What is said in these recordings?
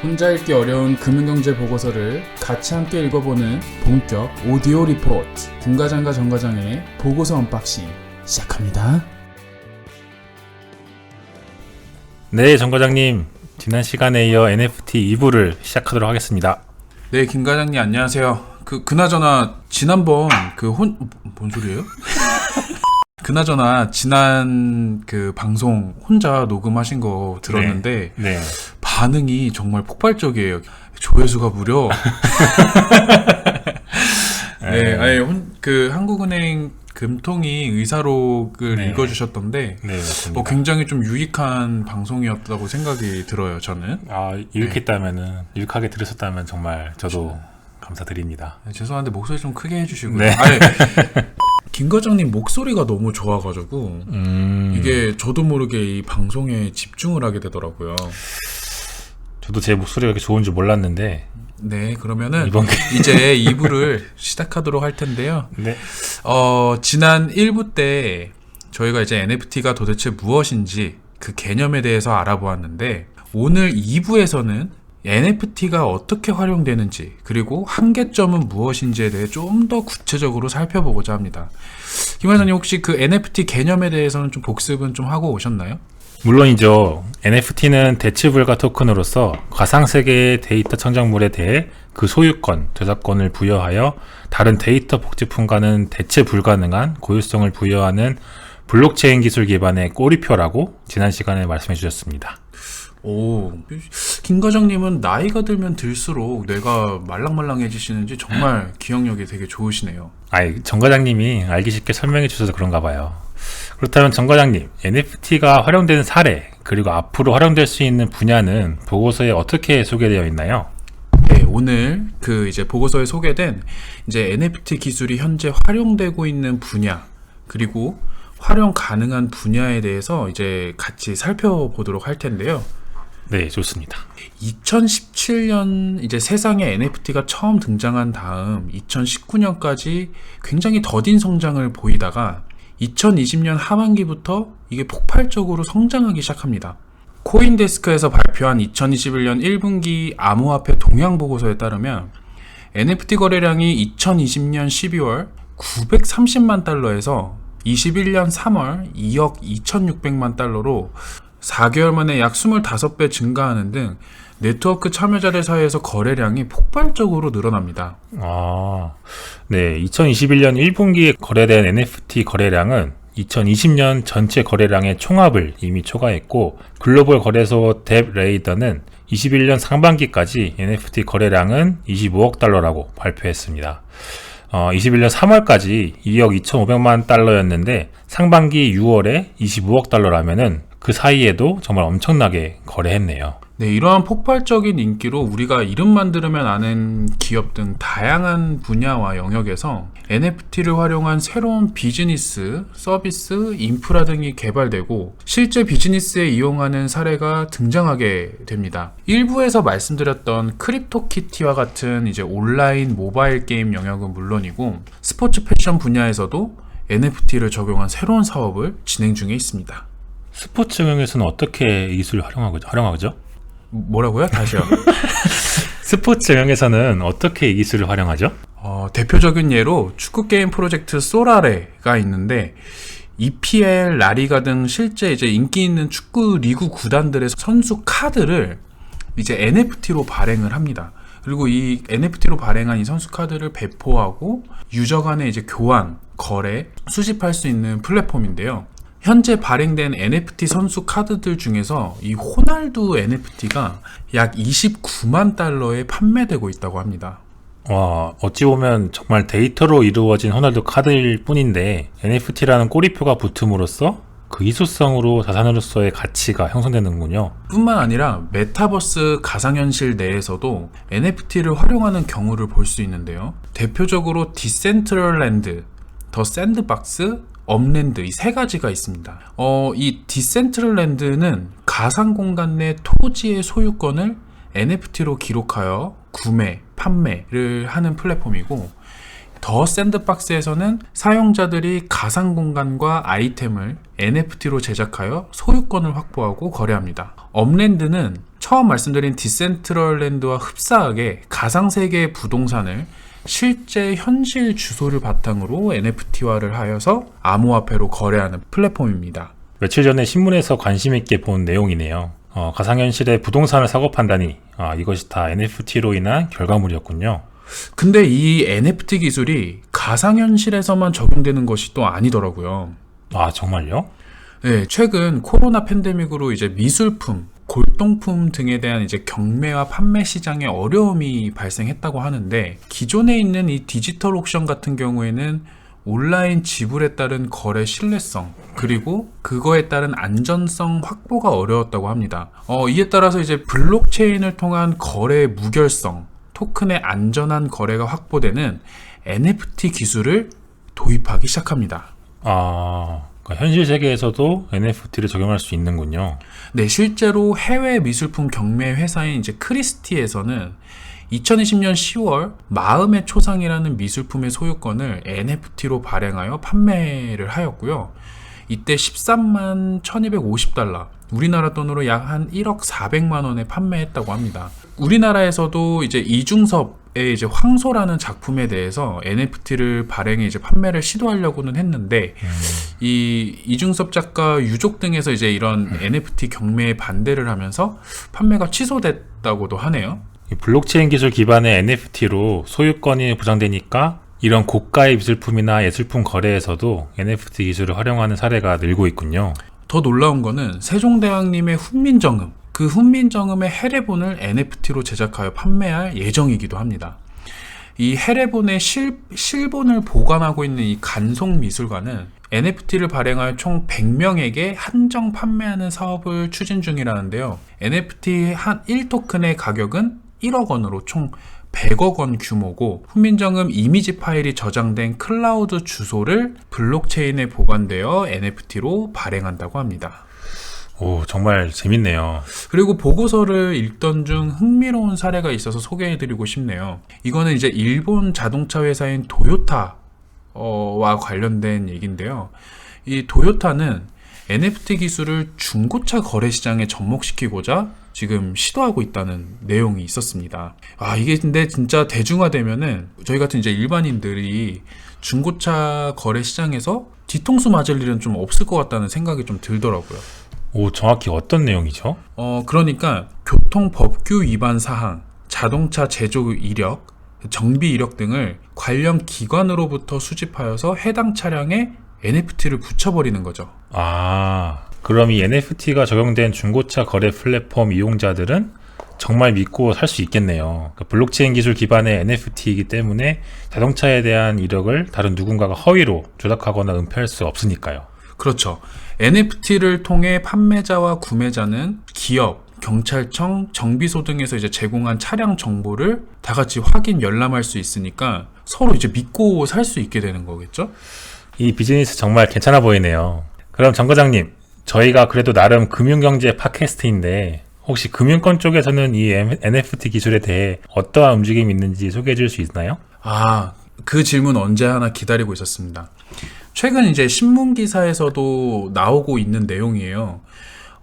혼자 읽기 어려운 금융경제 보고서를 같이 함께 읽어보는 본격 오디오 리포트 김과장과 정과장의 보고서 언박싱 시작합니다. 네, 정과장님. 지난 시간에 이어 NFT 2부를 시작하도록 하겠습니다. 네, 김 과장님 안녕하세요. 그나저나 지난번 뭔 소리예요? 그나저나 지난 방송 혼자 녹음하신 거 들었는데 네. 반응이 정말 폭발적이에요. 조회수가 무려 네, 아예 한국은행 금통위 의사록을 네. 읽어주셨던데 네, 맞습니다. 굉장히 좀 유익한 방송이었다고 생각이 들어요, 저는. 유익하게 들으셨다면 정말 저도 감사드립니다. 네, 죄송한데 목소리 좀 크게 해주시고요. 네. 김 과장님 목소리가 너무 좋아가지고 이게 저도 모르게 이 방송에 집중을 하게 되더라고요. 저도 제 목소리가 이렇게 좋은 줄 몰랐는데. 네, 그러면은 이번 이제 2부를 시작하도록 할 텐데요. 네. 지난 1부 때 저희가 이제 NFT가 도대체 무엇인지 그 개념에 대해서 알아보았는데, 오늘 2부에서는 NFT가 어떻게 활용되는지, 그리고 한계점은 무엇인지에 대해 좀 더 구체적으로 살펴보고자 합니다. 김 회장님, 혹시 그 NFT 개념에 대해서는 좀 복습은 좀 하고 오셨나요? 물론이죠. NFT는 대체 불가 토큰으로서 가상세계의 데이터 창작물에 대해 그 소유권, 저작권을 부여하여 다른 데이터 복제품과는 대체 불가능한 고유성을 부여하는 블록체인 기술 기반의 꼬리표라고 지난 시간에 말씀해 주셨습니다. 오, 김 과장님은 나이가 들면 들수록 뇌가 말랑말랑해지시는지 정말 기억력이 되게 좋으시네요. 정 과장님이 알기 쉽게 설명해 주셔서 그런가 봐요. 그렇다면 정 과장님, NFT가 활용되는 사례, 그리고 앞으로 활용될 수 있는 분야는 보고서에 어떻게 소개되어 있나요? 네, 오늘 이제 보고서에 소개된 이제 NFT 기술이 현재 활용되고 있는 분야, 그리고 활용 가능한 분야에 대해서 이제 같이 살펴보도록 할 텐데요. 네, 좋습니다. 2017년 이제 세상에 NFT가 처음 등장한 다음 2019년까지 굉장히 더딘 성장을 보이다가 2020년 하반기부터 이게 폭발적으로 성장하기 시작합니다. 코인데스크에서 발표한 2021년 1분기 암호화폐 동향 보고서에 따르면 NFT 거래량이 2020년 12월 930만 달러에서 21년 3월 2억 2600만 달러로 4개월 만에 약 25배 증가하는 등 네트워크 참여자들 사이에서 거래량이 폭발적으로 늘어납니다. 네. 2021년 1분기에 거래된 NFT 거래량은 2020년 전체 거래량의 총합을 이미 초과했고, 글로벌 거래소 뎁레이더는 21년 상반기까지 NFT 거래량은 25억 달러라고 발표했습니다. 21년 3월까지 2억 2,500만 달러였는데 상반기 6월에 25억 달러라면은 그 사이에도 정말 엄청나게 거래했네요. 네, 이러한 폭발적인 인기로 우리가 이름만 들으면 아는 기업 등 다양한 분야와 영역에서 NFT를 활용한 새로운 비즈니스, 서비스, 인프라 등이 개발되고 실제 비즈니스에 이용하는 사례가 등장하게 됩니다. 일부에서 말씀드렸던 크립토키티와 같은 이제 온라인 모바일 게임 영역은 물론이고, 스포츠 패션 분야에서도 NFT를 적용한 새로운 사업을 진행 중에 있습니다. 스포츠 영역에서는 어떻게 이 기술을 활용하죠? 뭐라고요? 다시요. 스포츠 영역에서는 어떻게 이 기술을 활용하죠? 대표적인 예로 축구 게임 프로젝트 소라레가 있는데, EPL, 라리가 등 실제 이제 인기 있는 축구 리그 구단들의 선수 카드를 이제 NFT로 발행을 합니다. 그리고 이 NFT로 발행한 이 선수 카드를 배포하고 유저 간의 이제 교환, 거래, 수집할 수 있는 플랫폼인데요. 현재 발행된 NFT 선수 카드들 중에서 이 호날두 NFT가 약 29만 달러에 판매되고 있다고 합니다. 와, 어찌 보면 정말 데이터로 이루어진 호날두 카드일 뿐인데 NFT라는 꼬리표가 붙음으로써 그 희소성으로 자산으로서의 가치가 형성되는군요. 뿐만 아니라 메타버스 가상현실 내에서도 NFT를 활용하는 경우를 볼 수 있는데요. 대표적으로 디센트럴랜드, 더 샌드박스, 업랜드, 이 세 가지가 있습니다. 이 디센트럴랜드는 가상 공간 내 토지의 소유권을 NFT로 기록하여 구매, 판매를 하는 플랫폼이고, 더 샌드박스에서는 사용자들이 가상 공간과 아이템을 NFT로 제작하여 소유권을 확보하고 거래합니다. 업랜드는 처음 말씀드린 디센트럴랜드와 흡사하게 가상세계의 부동산을 실제 현실 주소를 바탕으로 NFT화를 하여서 암호화폐로 거래하는 플랫폼입니다. 며칠 전에 신문에서 관심 있게 본 내용이네요. 가상현실의 부동산을 사고 판다니 이것이 다 NFT로 인한 결과물이었군요. 근데 이 NFT 기술이 가상현실에서만 적용되는 것이 또 아니더라고요. 아, 정말요? 네, 최근 코로나 팬데믹으로 이제 미술품, 골동품 등에 대한 이제 경매와 판매 시장에 어려움이 발생했다고 하는데, 기존에 있는 이 디지털 옥션 같은 경우에는 온라인 지불에 따른 거래 신뢰성, 그리고 그거에 따른 안전성 확보가 어려웠다고 합니다. 이에 따라서 이제 블록체인을 통한 거래의 무결성, 토큰의 안전한 거래가 확보되는 NFT 기술을 도입하기 시작합니다. 그러니까 현실 세계에서도 NFT를 적용할 수 있는군요. 네, 실제로 해외 미술품 경매 회사인 이제 크리스티에서는 2020년 10월 마음의 초상이라는 미술품의 소유권을 NFT로 발행하여 판매를 하였고요. 이때 13만 1250달러, 우리나라 돈으로 약 한 1억 400만 원에 판매했다고 합니다. 우리나라에서도 이제 이중섭의 이제 황소라는 작품에 대해서 NFT를 발행해 이제 판매를 시도하려고는 했는데, 이 이중섭 작가 유족 등에서 이제 이런 NFT 경매에 반대를 하면서 판매가 취소됐다고도 하네요. 이 블록체인 기술 기반의 NFT로 소유권이 보장되니까 이런 고가의 미술품이나 예술품 거래에서도 NFT 기술을 활용하는 사례가 늘고 있군요. 더 놀라운 거는 세종대왕님의 훈민정음, 그 훈민정음의 해례본을 NFT로 제작하여 판매할 예정이기도 합니다. 이 해례본의 실본을 보관하고 있는 이 간송미술관은 NFT를 발행하여 총 100명에게 한정 판매하는 사업을 추진 중이라는데요. NFT 한 1토큰의 가격은 1억 원으로 총 100억 원 규모고, 훈민정음 이미지 파일이 저장된 클라우드 주소를 블록체인에 보관되어 NFT로 발행한다고 합니다. 오, 정말 재밌네요. 그리고 보고서를 읽던 중 흥미로운 사례가 있어서 소개해드리고 싶네요. 이거는 이제 일본 자동차 회사인 도요타와 관련된 얘기인데요. 이 도요타는 NFT 기술을 중고차 거래 시장에 접목시키고자 지금 시도하고 있다는 내용이 있었습니다. 이게 근데 진짜 대중화되면은 저희 같은 이제 일반인들이 중고차 거래 시장에서 뒤통수 맞을 일은 좀 없을 것 같다는 생각이 좀 들더라고요. 오, 정확히 어떤 내용이죠? 그러니까 교통법규 위반 사항, 자동차 제조 이력, 정비 이력 등을 관련 기관으로부터 수집하여서 해당 차량에 NFT를 붙여버리는 거죠. 그럼 이 NFT가 적용된 중고차 거래 플랫폼 이용자들은 정말 믿고 살 수 있겠네요. 그러니까 블록체인 기술 기반의 NFT이기 때문에 자동차에 대한 이력을 다른 누군가가 허위로 조작하거나 은폐할 수 없으니까요. 그렇죠. NFT를 통해 판매자와 구매자는 기업, 경찰청, 정비소 등에서 이제 제공한 차량 정보를 다 같이 확인, 열람할 수 있으니까 서로 이제 믿고 살 수 있게 되는 거겠죠? 이 비즈니스 정말 괜찮아 보이네요. 그럼 정 과장님, 저희가 그래도 나름 금융경제 팟캐스트인데 혹시 금융권 쪽에서는 이 NFT 기술에 대해 어떠한 움직임이 있는지 소개해 줄 수 있나요? 그 질문 언제 하나 기다리고 있었습니다. 최근 이제 신문 기사에서도 나오고 있는 내용이에요.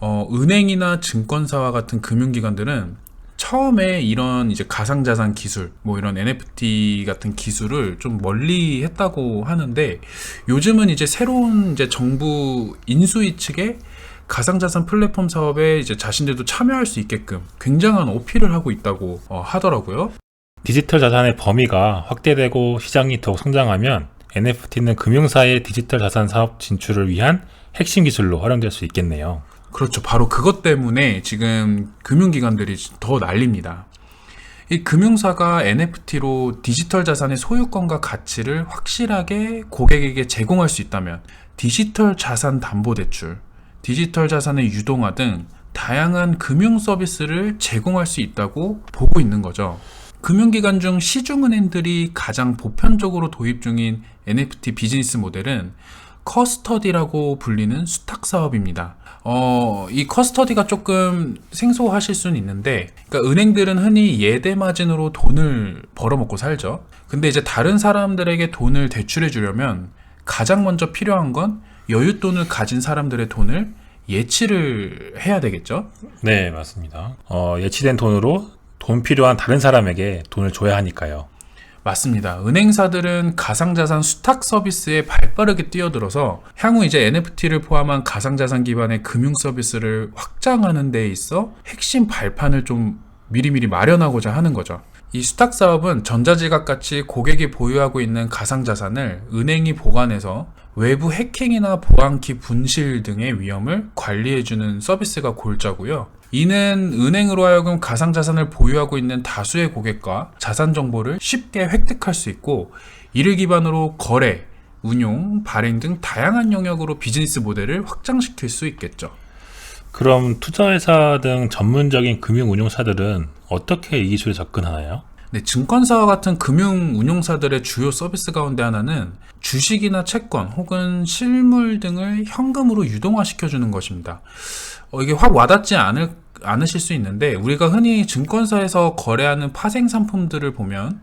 은행이나 증권사와 같은 금융기관들은 처음에 이런 이제 가상자산 기술, 이런 NFT 같은 기술을 좀 멀리 했다고 하는데, 요즘은 이제 새로운 이제 정부 인수위 측에 가상자산 플랫폼 사업에 이제 자신들도 참여할 수 있게끔 굉장한 어필을 하고 있다고 하더라고요. 디지털 자산의 범위가 확대되고 시장이 더욱 성장하면 NFT는 금융사의 디지털 자산 사업 진출을 위한 핵심 기술로 활용될 수 있겠네요. 그렇죠. 바로 그것 때문에 지금 금융기관들이 더 난립니다. 이 금융사가 NFT로 디지털 자산의 소유권과 가치를 확실하게 고객에게 제공할 수 있다면 디지털 자산 담보대출, 디지털 자산의 유동화 등 다양한 금융 서비스를 제공할 수 있다고 보고 있는 거죠. 금융기관 중 시중은행들이 가장 보편적으로 도입 중인 NFT 비즈니스 모델은 커스터디라고 불리는 수탁 사업입니다. 이 커스터디가 조금 생소하실 수는 있는데, 그러니까 은행들은 흔히 예대 마진으로 돈을 벌어먹고 살죠. 근데 이제 다른 사람들에게 돈을 대출해 주려면 가장 먼저 필요한 건 여윳돈을 가진 사람들의 돈을 예치를 해야 되겠죠? 네, 맞습니다. 예치된 돈으로 돈 필요한 다른 사람에게 돈을 줘야 하니까요. 맞습니다. 은행사들은 가상자산 수탁 서비스에 발빠르게 뛰어들어서 향후 이제 NFT를 포함한 가상자산 기반의 금융 서비스를 확장하는 데 있어 핵심 발판을 좀 미리미리 마련하고자 하는 거죠. 이 수탁 사업은 전자지갑 같이 고객이 보유하고 있는 가상자산을 은행이 보관해서 외부 해킹이나 보안키 분실 등의 위험을 관리해주는 서비스가 골자고요. 이는 은행으로 하여금 가상자산을 보유하고 있는 다수의 고객과 자산 정보를 쉽게 획득할 수 있고, 이를 기반으로 거래, 운용, 발행 등 다양한 영역으로 비즈니스 모델을 확장시킬 수 있겠죠. 그럼 투자회사 등 전문적인 금융운용사들은 어떻게 이 기술에 접근하나요? 네, 증권사와 같은 금융운용사들의 주요 서비스 가운데 하나는 주식이나 채권 혹은 실물 등을 현금으로 유동화시켜주는 것입니다. 이게 확 와닿지 않으실 수 있는데, 우리가 흔히 증권사에서 거래하는 파생 상품들을 보면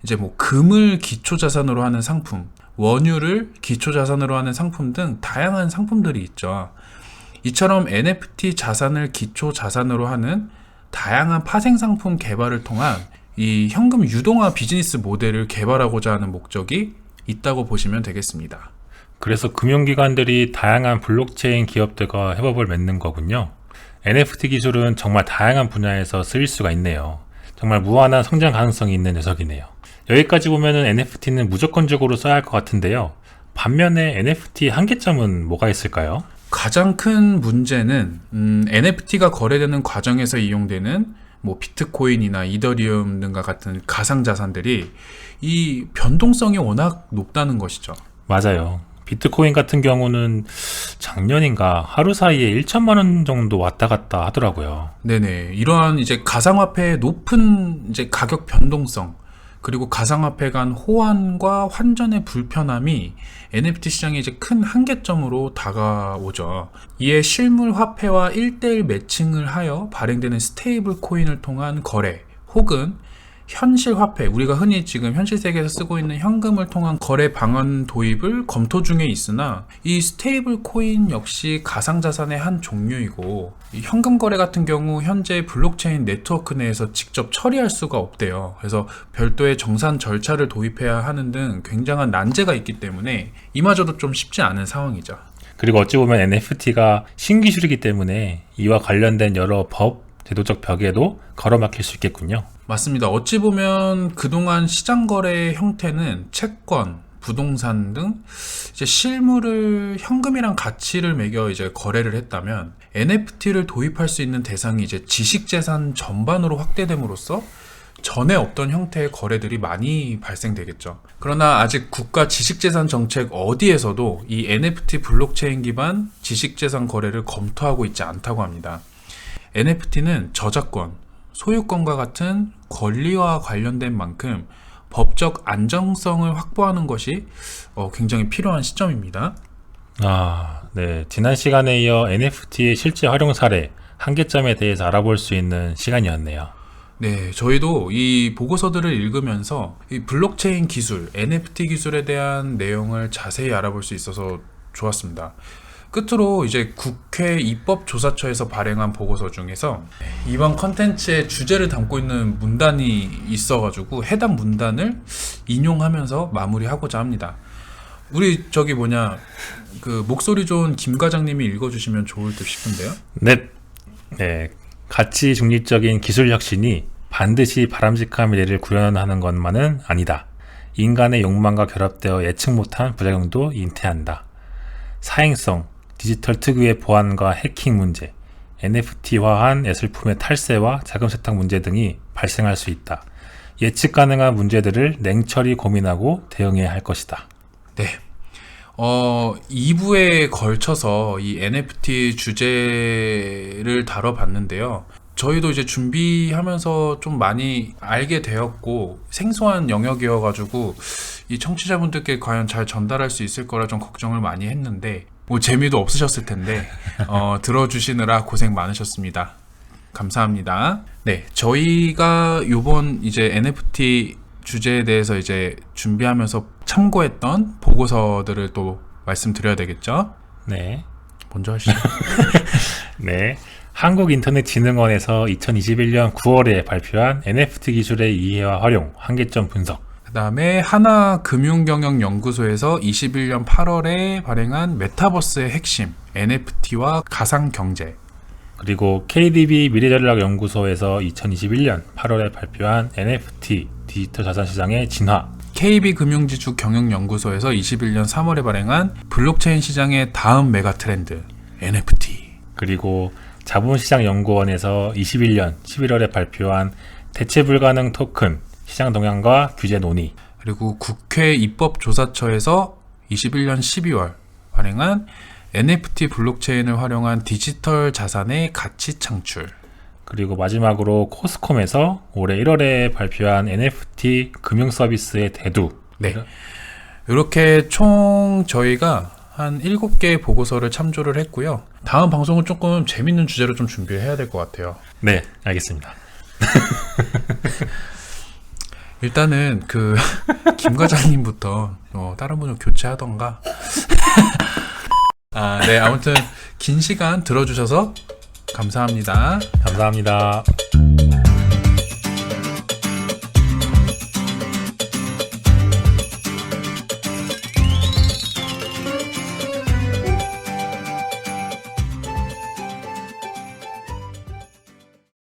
이제 뭐 금을 기초자산으로 하는 상품, 원유를 기초자산으로 하는 상품 등 다양한 상품들이 있죠. 이처럼 NFT 자산을 기초자산으로 하는 다양한 파생 상품 개발을 통한 이 현금 유동화 비즈니스 모델을 개발하고자 하는 목적이 있다고 보시면 되겠습니다. 그래서 금융기관들이 다양한 블록체인 기업들과 협업을 맺는 거군요. NFT 기술은 정말 다양한 분야에서 쓰일 수가 있네요. 정말 무한한 성장 가능성이 있는 녀석이네요. 여기까지 보면은 NFT는 무조건적으로 써야 할 것 같은데요. 반면에 NFT 한계점은 뭐가 있을까요? 가장 큰 문제는 NFT가 거래되는 과정에서 이용되는 뭐 비트코인이나 이더리움 등과 같은 가상자산들이 이 변동성이 워낙 높다는 것이죠. 맞아요. 비트코인 같은 경우는 작년인가 하루 사이에 1천만 원 정도 왔다 갔다 하더라고요. 네네. 이러한 이제 가상화폐의 높은 이제 가격 변동성, 그리고 가상화폐 간 호환과 환전의 불편함이 NFT 시장의 이제 큰 한계점으로 다가오죠. 이에 실물 화폐와 1대1 매칭을 하여 발행되는 스테이블 코인을 통한 거래, 혹은 현실 화폐, 우리가 흔히 지금 현실 세계에서 쓰고 있는 현금을 통한 거래 방안 도입을 검토 중에 있으나, 이 스테이블 코인 역시 가상자산의 한 종류이고, 이 현금 거래 같은 경우 현재 블록체인 네트워크 내에서 직접 처리할 수가 없대요. 그래서 별도의 정산 절차를 도입해야 하는 등 굉장한 난제가 있기 때문에 이마저도 좀 쉽지 않은 상황이죠. 그리고 어찌 보면 NFT가 신기술이기 때문에 이와 관련된 여러 법, 제도적 벽에도 걸어막힐 수 있겠군요. 맞습니다. 어찌 보면 그동안 시장 거래의 형태는 채권, 부동산 등 이제 실물을 현금이랑 가치를 매겨 이제 거래를 했다면, NFT를 도입할 수 있는 대상이 이제 지식재산 전반으로 확대됨으로써 전에 없던 형태의 거래들이 많이 발생되겠죠. 그러나 아직 국가 지식재산 정책 어디에서도 이 NFT 블록체인 기반 지식재산 거래를 검토하고 있지 않다고 합니다. NFT는 저작권, 소유권과 같은 권리와 관련된 만큼 법적 안정성을 확보하는 것이 굉장히 필요한 시점입니다. 네. 지난 시간에 이어 NFT의 실제 활용 사례, 한계점에 대해서 알아볼 수 있는 시간이었네요. 네, 저희도 이 보고서들을 읽으면서 이 블록체인 기술, NFT 기술에 대한 내용을 자세히 알아볼 수 있어서 좋았습니다. 끝으로 이제 국회 입법조사처에서 발행한 보고서 중에서 이번 컨텐츠의 주제를 담고 있는 문단이 있어가지고 해당 문단을 인용하면서 마무리하고자 합니다. 우리 그 목소리 좋은 김 과장님이 읽어주시면 좋을 듯 싶은데요. 네. 가치 중립적인 기술 혁신이 반드시 바람직한 미래를 구현하는 것만은 아니다. 인간의 욕망과 결합되어 예측 못한 부작용도 잉태한다. 사행성, 디지털 특유의 보안과 해킹 문제, NFT화한 예술품의 탈세와 자금 세탁 문제 등이 발생할 수 있다. 예측 가능한 문제들을 냉철히 고민하고 대응해야 할 것이다. 네. 2부에 걸쳐서 이 NFT 주제를 다뤄봤는데요. 저희도 이제 준비하면서 좀 많이 알게 되었고, 생소한 영역이어가지고 이 청취자분들께 과연 잘 전달할 수 있을 거라 좀 걱정을 많이 했는데, 뭐 재미도 없으셨을 텐데 들어주시느라 고생 많으셨습니다. 감사합니다. 네, 저희가 요번 이제 NFT 주제에 대해서 이제 준비하면서 참고했던 보고서들을 또 말씀드려야 되겠죠? 네. 먼저 하시죠. 네. 한국인터넷진흥원에서 2021년 9월에 발표한 NFT 기술의 이해와 활용, 한계점 분석. 그 다음에 하나금융경영연구소에서 21년 8월에 발행한 메타버스의 핵심, NFT와 가상경제. 그리고 KDB 미래전략연구소에서 2021년 8월에 발표한 NFT, 디지털 자산시장의 진화. KB금융지주 경영연구소에서 21년 3월에 발행한 블록체인 시장의 다음 메가 트렌드, NFT. 그리고 자본시장연구원에서 21년 11월에 발표한 대체 불가능 토큰, 시장 동향과 규제 논의. 그리고 국회 입법조사처에서 21년 12월 발행한 NFT 블록체인을 활용한 디지털 자산의 가치 창출. 그리고 마지막으로 코스콤에서 올해 1월에 발표한 NFT 금융 서비스의 대두. 네. 이렇게 총 저희가 한 7개의 보고서를 참조를 했고요. 다음 방송은 조금 재밌는 주제로 좀 준비해야 될 것 같아요. 네, 알겠습니다. 일단은 김 과장님부터 다른 분을 교체하던가. 네, 아무튼 긴 시간 들어주셔서 감사합니다. 감사합니다.